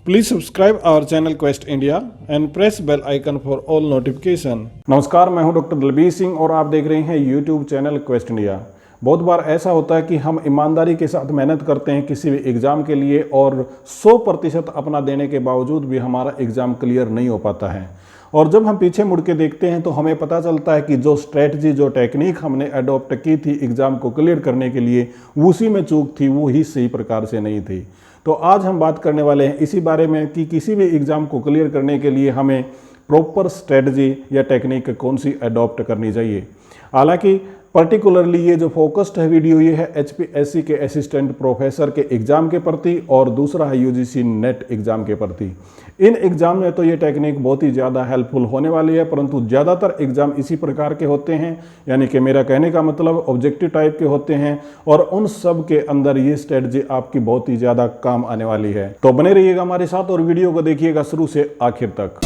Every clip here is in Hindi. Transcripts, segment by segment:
Please subscribe our channel Quest India and press bell icon for all notification। नमस्कार, मैं हूं डॉक्टर दलबीर सिंह और आप देख रहे हैं YouTube चैनल क्वेस्ट इंडिया। बहुत बार ऐसा होता है कि हम ईमानदारी के साथ मेहनत करते हैं किसी भी एग्ज़ाम के लिए और 100% अपना देने के बावजूद भी हमारा एग्ज़ाम क्लियर नहीं हो पाता है। और जब हम पीछे मुड़ के देखते हैं तो हमें पता चलता है कि जो स्ट्रेटजी, जो टेक्निक हमने अडॉप्ट की थी एग्ज़ाम को क्लियर करने के लिए, उसी में चूक थी, वो ही सही प्रकार से नहीं थी। तो आज हम बात करने वाले हैं इसी बारे में कि किसी भी एग्ज़ाम को क्लियर करने के लिए हमें प्रॉपर स्ट्रेटजी या टेक्निक कौन सी अडॉप्ट करनी चाहिए। हालांकि पर्टिकुलरली ये जो फोकस्ड है वीडियो, ये है HPSC के असिस्टेंट प्रोफेसर के एग्ज़ाम के प्रति और दूसरा है UGC नेट एग्ज़ाम के प्रति। इन एग्ज़ाम में तो ये टेक्निक बहुत ही ज़्यादा हेल्पफुल होने वाली है, परंतु ज़्यादातर एग्ज़ाम इसी प्रकार के होते हैं, यानी कि मेरा कहने का मतलब ऑब्जेक्टिव टाइप के होते हैं और उन सब के अंदर ये स्ट्रेटजी आपकी बहुत ही ज़्यादा काम आने वाली है। तो बने रहिएगा हमारे साथ और वीडियो को देखिएगा शुरू से आखिर तक।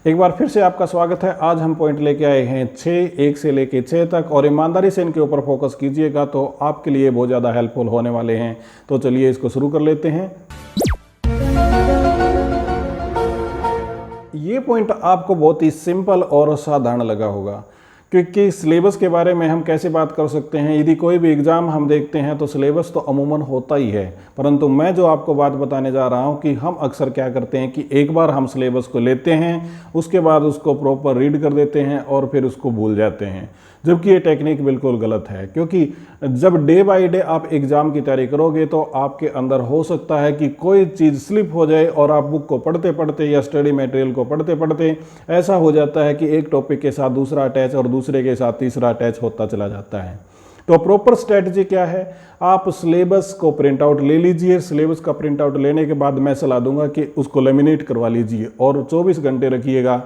एक बार फिर से आपका स्वागत है। आज हम पॉइंट लेके आए हैं 1 से लेके 6 तक और ईमानदारी से इनके ऊपर फोकस कीजिएगा तो आपके लिए बहुत ज़्यादा हेल्पफुल होने वाले हैं। तो चलिए इसको शुरू कर लेते हैं। ये पॉइंट आपको बहुत ही सिंपल और साधारण लगा होगा, क्योंकि सिलेबस के बारे में हम कैसे बात कर सकते हैं। यदि कोई भी एग्ज़ाम हम देखते हैं तो सिलेबस तो अमूमन होता ही है, परंतु मैं जो आपको बात बताने जा रहा हूं कि हम अक्सर क्या करते हैं कि एक बार हम सिलेबस को लेते हैं, उसके बाद उसको प्रॉपर रीड कर देते हैं और फिर उसको भूल जाते हैं, जबकि ये टेक्निक बिल्कुल गलत है। क्योंकि जब डे बाय डे आप एग्ज़ाम की तैयारी करोगे तो आपके अंदर हो सकता है कि कोई चीज़ स्लिप हो जाए और आप बुक को पढ़ते पढ़ते या स्टडी मटेरियल को पढ़ते पढ़ते ऐसा हो जाता है कि एक टॉपिक के साथ दूसरा अटैच और दूसरे के साथ तीसरा अटैच होता चला जाता है। तो प्रॉपर स्ट्रेटजी क्या है? आप सिलेबस को प्रिंट आउट ले लीजिए। सिलेबस का प्रिंट आउट लेने के बाद मैं सलाह दूंगा कि उसको लेमिनेट करवा लीजिए और 24 घंटे रखिएगा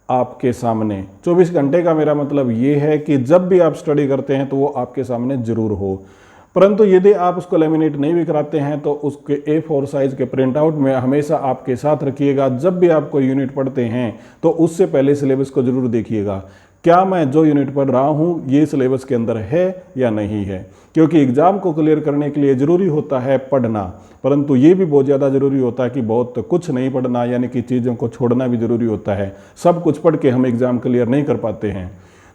आपके सामने। 24 घंटे का मेरा मतलब ये है कि जब भी आप स्टडी करते हैं तो वो आपके सामने ज़रूर हो। परंतु यदि आप उसको लेमिनेट नहीं भी कराते हैं तो उसके A4 साइज़ के प्रिंट आउट में हमेशा आपके साथ रखिएगा। जब भी आप कोई यूनिट पढ़ते हैं तो उससे पहले सिलेबस को ज़रूर देखिएगा, क्या मैं जो यूनिट पढ़ रहा हूँ ये सिलेबस के अंदर है या नहीं है। क्योंकि एग्ज़ाम को क्लियर करने के लिए ज़रूरी होता है पढ़ना, परंतु ये भी बहुत ज़्यादा ज़रूरी होता है कि बहुत कुछ नहीं पढ़ना, यानी कि चीज़ों को छोड़ना भी ज़रूरी होता है। सब कुछ पढ़ के हम एग्ज़ाम क्लियर नहीं कर पाते हैं।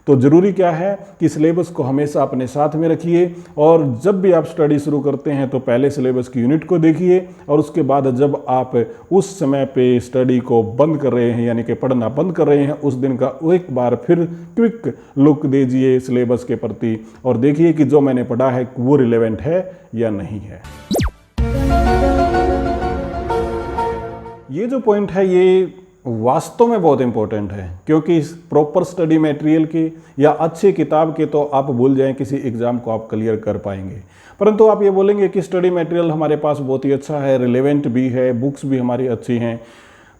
तो ज़रूरी क्या है कि सिलेबस को हमेशा अपने साथ में रखिए और जब भी आप स्टडी शुरू करते हैं तो पहले सिलेबस की यूनिट को देखिए और उसके बाद जब आप उस समय पे स्टडी को बंद कर रहे हैं, यानी कि पढ़ना बंद कर रहे हैं, उस दिन का एक बार फिर क्विक लुक दीजिए सिलेबस के प्रति और देखिए कि जो मैंने पढ़ा है वो रिलेवेंट है या नहीं है। ये जो पॉइंट है ये वास्तव में बहुत इंपॉर्टेंट है, क्योंकि प्रॉपर स्टडी मटेरियल की या अच्छी किताब के तो आप भूल जाएं किसी एग्ज़ाम को आप क्लियर कर पाएंगे। परंतु आप ये बोलेंगे कि स्टडी मटेरियल हमारे पास बहुत ही अच्छा है, रिलेवेंट भी है, बुक्स भी हमारी अच्छी हैं,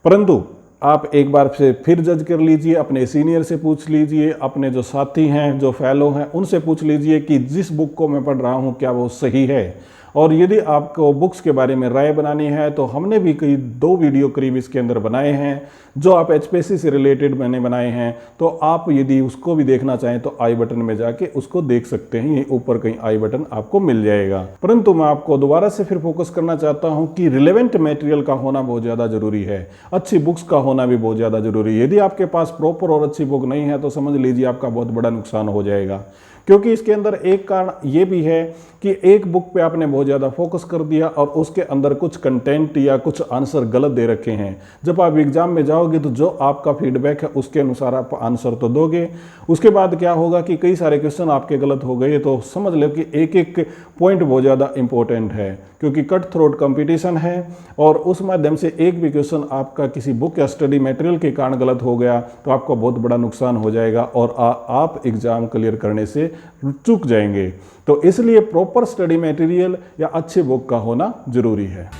परंतु आप एक बार से फिर जज कर लीजिए, अपने सीनियर से पूछ लीजिए, अपने जो साथी हैं, जो फेलो हैं, उनसे पूछ लीजिए कि जिस बुक को मैं पढ़ रहा हूँ क्या वो सही है। और यदि आपको बुक्स के बारे में राय बनानी है तो हमने भी कई 2 वीडियो करीब इसके अंदर बनाए हैं जो आप HPSC से रिलेटेड मैंने बनाए हैं। तो आप यदि उसको भी देखना चाहें तो आई बटन में जाके उसको देख सकते हैं, ये ऊपर कहीं आई बटन आपको मिल जाएगा। परंतु मैं आपको दोबारा से फिर फोकस करना चाहता हूं कि रिलेवेंट मटेरियल का होना बहुत ज़्यादा ज़रूरी है, अच्छी बुक्स का होना भी बहुत ज़्यादा ज़रूरी है। यदि आपके पास प्रॉपर और अच्छी बुक नहीं है तो समझ लीजिए आपका बहुत बड़ा नुकसान हो जाएगा। क्योंकि इसके अंदर एक कारण ये भी है कि एक बुक पे आपने बहुत ज़्यादा फोकस कर दिया और उसके अंदर कुछ कंटेंट या कुछ आंसर गलत दे रखे हैं। जब आप एग्ज़ाम में जाओगे तो जो आपका फीडबैक है उसके अनुसार आप आंसर तो दोगे, उसके बाद क्या होगा कि कई सारे क्वेश्चन आपके गलत हो गए। तो समझ लो कि एक एक पॉइंट बहुत ज़्यादा इंपॉर्टेंट है, क्योंकि कट थ्रोट कंपटीशन है और उस माध्यम से एक भी क्वेश्चन आपका किसी बुक या स्टडी मटेरियल के कारण गलत हो गया तो आपको बहुत बड़ा नुकसान हो जाएगा और आप एग्ज़ाम क्लियर करने से चूक जाएंगे। तो इसलिए प्रॉपर स्टडी मटेरियल या अच्छी बुक का होना जरूरी है।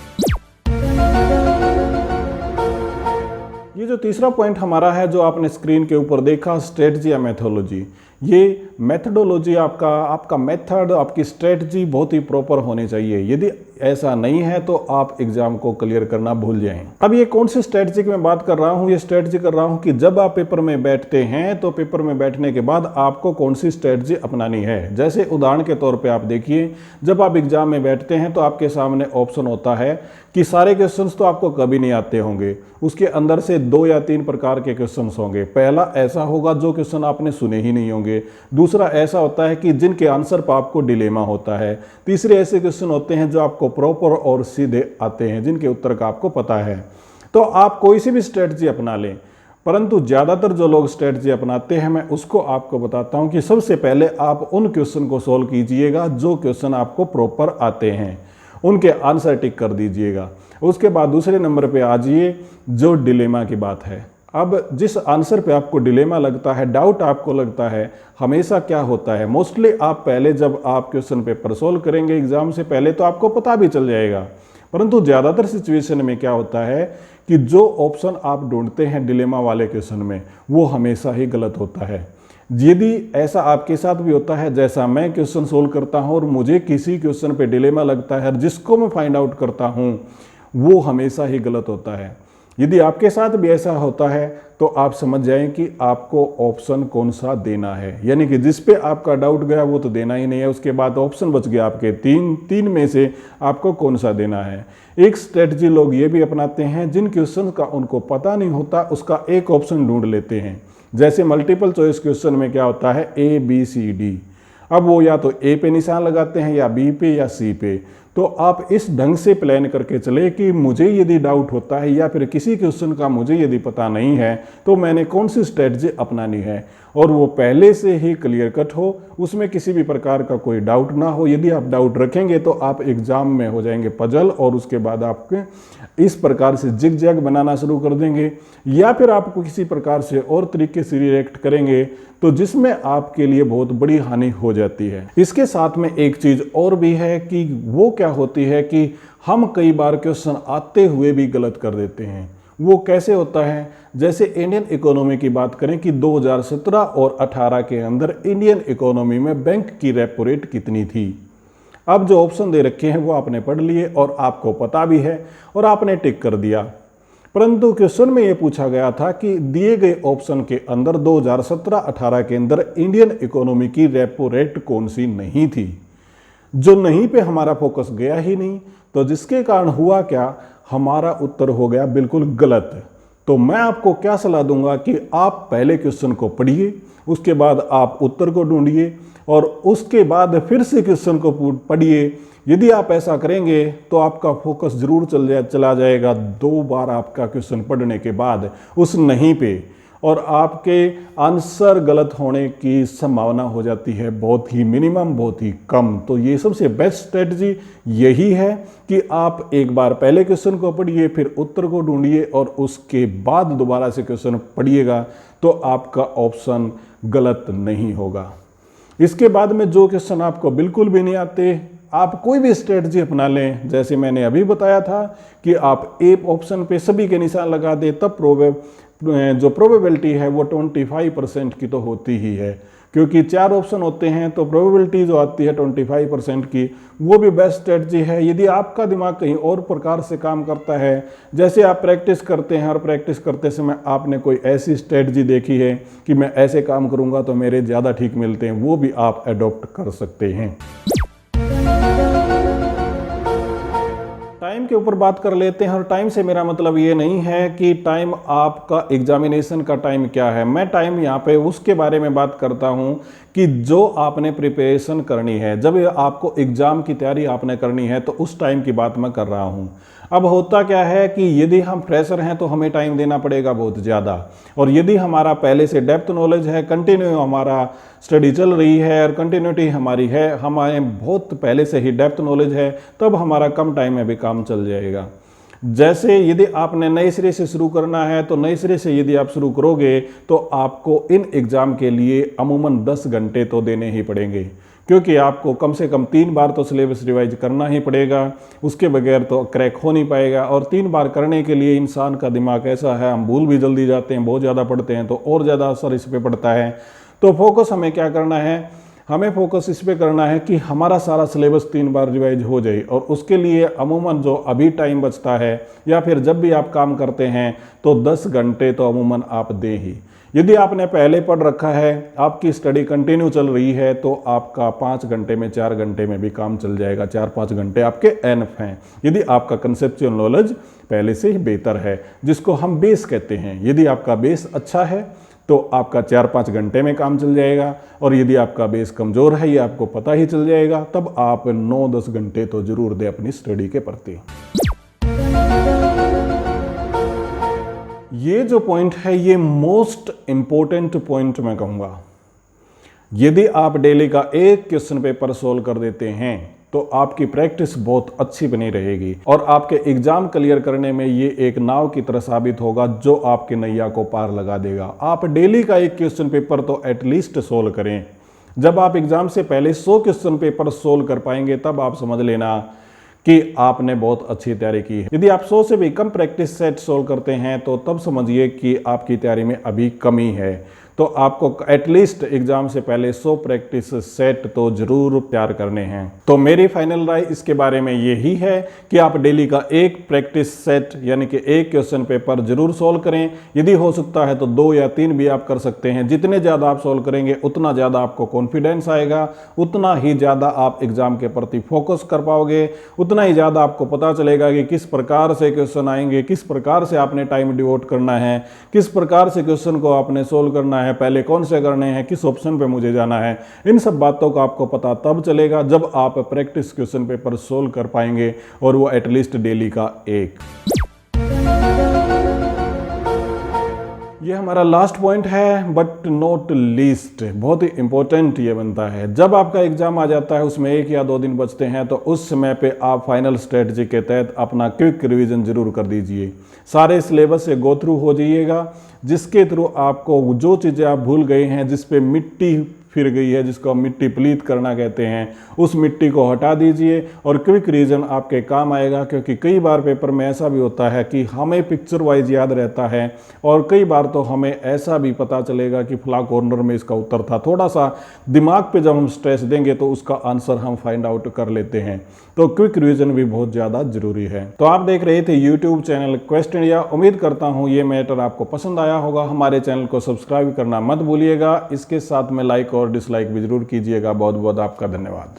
ये जो तीसरा पॉइंट हमारा है जो आपने स्क्रीन के ऊपर देखा, स्ट्रेटजी या मेथोडोलॉजी। ये मेथडोलॉजी आपका मेथड, आपकी स्ट्रेटजी बहुत ही प्रॉपर होनी चाहिए। यदि ऐसा नहीं है तो आप एग्जाम को क्लियर करना भूल जाएं। अब ये कौन सी स्ट्रेटजी की मैं बात कर रहा हूँ, ये स्ट्रेटजी कर रहा हूँ कि जब आप पेपर में बैठते हैं तो पेपर में बैठने के बाद आपको कौन सी स्ट्रेटजी अपनानी है। जैसे उदाहरण के तौर पे आप देखिए, जब आप एग्जाम में बैठते हैं तो आपके सामने ऑप्शन होता है कि सारे क्वेश्चंस तो आपको कभी नहीं आते होंगे, उसके अंदर से 2 या 3 प्रकार के क्वेश्चंस होंगे। पहला ऐसा होगा जो क्वेश्चन आपने सुने ही नहीं होंगे, दूसरा ऐसा होता है कि जिनके आंसर पर आपको डिलेमा होता है, तीसरे ऐसे क्वेश्चन होते हैं जो आपको प्रॉपर और सीधे आते हैं, जिनके उत्तर का आपको पता है। तो आप कोई सी भी स्ट्रेटजी अपना लें, परंतु ज़्यादातर जो लोग स्ट्रेटजी अपनाते हैं मैं उसको आपको बताता हूं कि सबसे पहले आप उन क्वेश्चन को सॉल्व कीजिएगा जो क्वेश्चन आपको प्रॉपर आते हैं, उनके आंसर टिक कर दीजिएगा। उसके बाद दूसरे नंबर पे आ जाइए जो डिलेमा की बात है। अब जिस आंसर पे आपको डिलेमा लगता है, डाउट आपको लगता है, हमेशा क्या होता है, मोस्टली आप पहले जब आप क्वेश्चन पेपर सोल्व करेंगे एग्जाम से पहले तो आपको पता भी चल जाएगा, परंतु ज़्यादातर सिचुएशन में क्या होता है कि जो ऑप्शन आप ढूंढते हैं डिलेमा वाले क्वेश्चन में वो हमेशा ही गलत होता है। यदि ऐसा आपके साथ भी होता है, जैसा मैं क्वेश्चन सोल्व करता हूं और मुझे किसी क्वेश्चन पे डिलेमा लगता है, जिसको मैं फाइंड आउट करता हूं वो हमेशा ही गलत होता है। यदि आपके साथ भी ऐसा होता है तो आप समझ जाएं कि आपको ऑप्शन कौन सा देना है, यानी कि जिस पे आपका डाउट गया वो तो देना ही नहीं है, उसके बाद ऑप्शन बच गया आपके तीन में से आपको कौन सा देना है। एक स्ट्रेटजी लोग ये भी अपनाते हैं, जिन क्वेश्चन का उनको पता नहीं होता उसका एक ऑप्शन ढूंढ लेते हैं। जैसे मल्टीपल चॉइस क्वेश्चन में क्या होता है A B C D, अब वो या तो A पे निशान लगाते हैं या B पे या C पे। तो आप इस ढंग से प्लान करके चले कि मुझे यदि डाउट होता है या फिर किसी क्वेश्चन का मुझे यदि पता नहीं है तो मैंने कौन सी स्ट्रेटजी अपनानी है, और वो पहले से ही क्लियर कट हो, उसमें किसी भी प्रकार का कोई डाउट ना हो। यदि आप डाउट रखेंगे तो आप एग्जाम में हो जाएंगे पजल, और उसके बाद आपके इस प्रकार से जिग जैग बनाना शुरू कर देंगे, या फिर आपको किसी प्रकार से और तरीके से रिएक्ट करेंगे तो जिसमें आपके लिए बहुत बड़ी हानि हो जाती है। इसके साथ में एक चीज़ और भी है कि वो क्या होती है कि हम कई बार क्वेश्चन आते हुए भी गलत कर देते हैं। वो कैसे होता है, जैसे इंडियन इकोनॉमी की बात करें कि 2017 और 18 के अंदर इंडियन इकोनॉमी में बैंक की रेपो रेट कितनी थी। अब जो ऑप्शन दे रखे हैं वो आपने पढ़ लिए और आपको पता भी है और आपने टिक कर दिया, परंतु क्वेश्चन में ये पूछा गया था कि दिए गए ऑप्शन के अंदर 2017-18 के अंदर इंडियन इकोनॉमी की रेपो रेट कौन सी नहीं थी। जो नहीं पे हमारा फोकस गया ही नहीं, तो जिसके कारण हुआ क्या, हमारा उत्तर हो गया बिल्कुल गलत। तो मैं आपको क्या सलाह दूंगा कि आप पहले क्वेश्चन को पढ़िए, उसके बाद आप उत्तर को ढूंढिए और उसके बाद फिर से क्वेश्चन को पढ़िए। यदि आप ऐसा करेंगे तो आपका फोकस जरूर चला जाएगा 2 बार आपका क्वेश्चन पढ़ने के बाद उस नहीं पे, और आपके आंसर गलत होने की संभावना हो जाती है बहुत ही मिनिमम, बहुत ही कम। तो ये सबसे बेस्ट स्ट्रेटजी यही है कि आप एक बार पहले क्वेश्चन को पढ़िए, फिर उत्तर को ढूंढिए और उसके बाद दोबारा से क्वेश्चन पढ़िएगा तो आपका ऑप्शन गलत नहीं होगा। इसके बाद में जो क्वेश्चन आपको बिल्कुल भी नहीं आते, आप कोई भी स्ट्रेटजी अपना लें। जैसे मैंने अभी बताया था कि आप ए ऑप्शन पे सभी के निशान लगा दें, तब जो प्रोबेबिलिटी है वो 25% की तो होती ही है, क्योंकि 4 ऑप्शन होते हैं तो प्रोबेबिलिटी जो आती है 25% की, वो भी बेस्ट स्ट्रेटजी है। यदि आपका दिमाग कहीं और प्रकार से काम करता है, जैसे आप प्रैक्टिस करते हैं और प्रैक्टिस करते समय आपने कोई ऐसी स्ट्रेटजी देखी है कि मैं ऐसे काम करूंगा तो मेरे ज़्यादा ठीक मिलते हैं, वो भी आप अडॉप्ट कर सकते हैं। टाइम के ऊपर बात कर लेते हैं, और टाइम से मेरा मतलब ये नहीं है कि टाइम आपका एग्जामिनेशन का टाइम क्या है। मैं टाइम यहाँ पे उसके बारे में बात करता हूँ कि जो आपने प्रिपरेशन करनी है, जब आपको एग्जाम की तैयारी आपने करनी है तो उस टाइम की बात मैं कर रहा हूँ। अब होता क्या है कि यदि हम फ्रेशर हैं तो हमें टाइम देना पड़ेगा बहुत ज़्यादा, और यदि हमारा पहले से डेप्थ नॉलेज है, कंटिन्यू हमारा स्टडी चल रही है और कंटिन्यूटी हमारी है, हमारे बहुत पहले से ही डेप्थ नॉलेज है, तब हमारा कम टाइम में भी काम चल जाएगा। जैसे यदि आपने नए सिरे से शुरू करना है तो नए सिरे से यदि आप शुरू करोगे तो आपको इन एग्ज़ाम के लिए अमूमन 10 घंटे तो देने ही पड़ेंगे, क्योंकि आपको कम से कम 3 बार तो सिलेबस रिवाइज करना ही पड़ेगा, उसके बगैर तो क्रैक हो नहीं पाएगा। और 3 बार करने के लिए इंसान का दिमाग ऐसा है, हम भूल भी जल्दी जाते हैं, बहुत ज़्यादा पढ़ते हैं तो और ज़्यादा असर इस पर पड़ता है। तो फोकस हमें क्या करना है, हमें फोकस इस पे करना है कि हमारा सारा सिलेबस 3 बार रिवाइज हो जाए। और उसके लिए अमूमन जो अभी टाइम बचता है या फिर जब भी आप काम करते हैं तो 10 घंटे तो अमूमन आप दें ही। यदि आपने पहले पढ़ रखा है, आपकी स्टडी कंटिन्यू चल रही है, तो आपका 5 घंटे में 4 घंटे में भी काम चल जाएगा। 4-5 घंटे आपके एनफ हैं यदि आपका कंसेप्चुअल नॉलेज पहले से ही बेहतर है, जिसको हम बेस कहते हैं। यदि आपका बेस अच्छा है तो आपका 4-5 घंटे में काम चल जाएगा, और यदि आपका बेस कमज़ोर है, ये आपको पता ही चल जाएगा, तब आप 9-10 घंटे तो जरूर दें अपनी स्टडी के प्रति। ये जो पॉइंट है ये मोस्ट इंपॉर्टेंट पॉइंट मैं कहूँगा। यदि आप डेली का एक क्वेश्चन पेपर सोल्व कर देते हैं तो आपकी प्रैक्टिस बहुत अच्छी बनी रहेगी, और आपके एग्जाम क्लियर करने में ये एक नाव की तरह साबित होगा जो आपके नैया को पार लगा देगा। आप डेली का एक क्वेश्चन पेपर तो एटलीस्ट सोल्व करें। जब आप एग्जाम से पहले 100 क्वेश्चन पेपर सोल्व कर पाएंगे तब आप समझ लेना कि आपने बहुत अच्छी तैयारी की है। यदि आप 100 से भी कम प्रैक्टिस सेट सोल्व करते हैं तो तब समझिए कि आपकी तैयारी में अभी कमी है। तो आपको एटलीस्ट एग्जाम से पहले 100 प्रैक्टिस सेट तो जरूर तैयार करने हैं। तो मेरी फाइनल राय इसके बारे में यही है कि आप डेली का एक प्रैक्टिस सेट यानी कि एक क्वेश्चन पेपर जरूर सोल्व करें। यदि हो सकता है तो 2 या 3 भी आप कर सकते हैं। जितने ज़्यादा आप सोल्व करेंगे उतना ज़्यादा आपको कॉन्फिडेंस आएगा, उतना ही ज़्यादा आप एग्जाम के प्रति फोकस कर पाओगे, उतना ही ज़्यादा आपको पता चलेगा कि किस प्रकार से क्वेश्चन आएंगे, किस प्रकार से आपने टाइम डिवोट करना है, किस प्रकार से क्वेश्चन को आपने सोल्व करना है, पहले कौन से करने हैं, किस ऑप्शन पे मुझे जाना है। इन सब बातों का आपको पता तब चलेगा जब आप प्रैक्टिस क्वेश्चन पेपर सोल्व कर पाएंगे, और वो एटलीस्ट डेली का एक। ये हमारा लास्ट पॉइंट है बट नॉट लीस्ट, बहुत ही इंपॉर्टेंट ये बनता है। जब आपका एग्जाम आ जाता है, उसमें 1 या 2 दिन बचते हैं, तो उस समय पे आप फाइनल स्ट्रेटजी के तहत अपना क्विक रिवीजन जरूर कर दीजिए। सारे सिलेबस से गो थ्रू हो जाइएगा, जिसके थ्रू आपको जो चीज़ें आप भूल गए हैं, जिस पे मिट्टी फिर गई है, जिसको हम मिट्टी प्लीत करना कहते हैं, उस मिट्टी को हटा दीजिए और क्विक रिवीजन आपके काम आएगा। क्योंकि कई बार पेपर में ऐसा भी होता है कि हमें पिक्चर वाइज याद रहता है, और कई बार तो हमें ऐसा भी पता चलेगा कि फला कॉर्नर में इसका उत्तर था। थोड़ा सा दिमाग पे जब हम स्ट्रेस देंगे तो उसका आंसर हम फाइंड आउट कर लेते हैं। तो क्विक रिवीजन भी बहुत ज़्यादा जरूरी है। तो आप देख रहे थे यूट्यूब चैनल क्वेस्ट इंडिया। उम्मीद करता हूँ ये मैटर आपको पसंद आया होगा। हमारे चैनल को सब्सक्राइब करना मत भूलिएगा। इसके साथ में लाइक और डिसलाइक भी जरूर कीजिएगा। बहुत बहुत आपका धन्यवाद।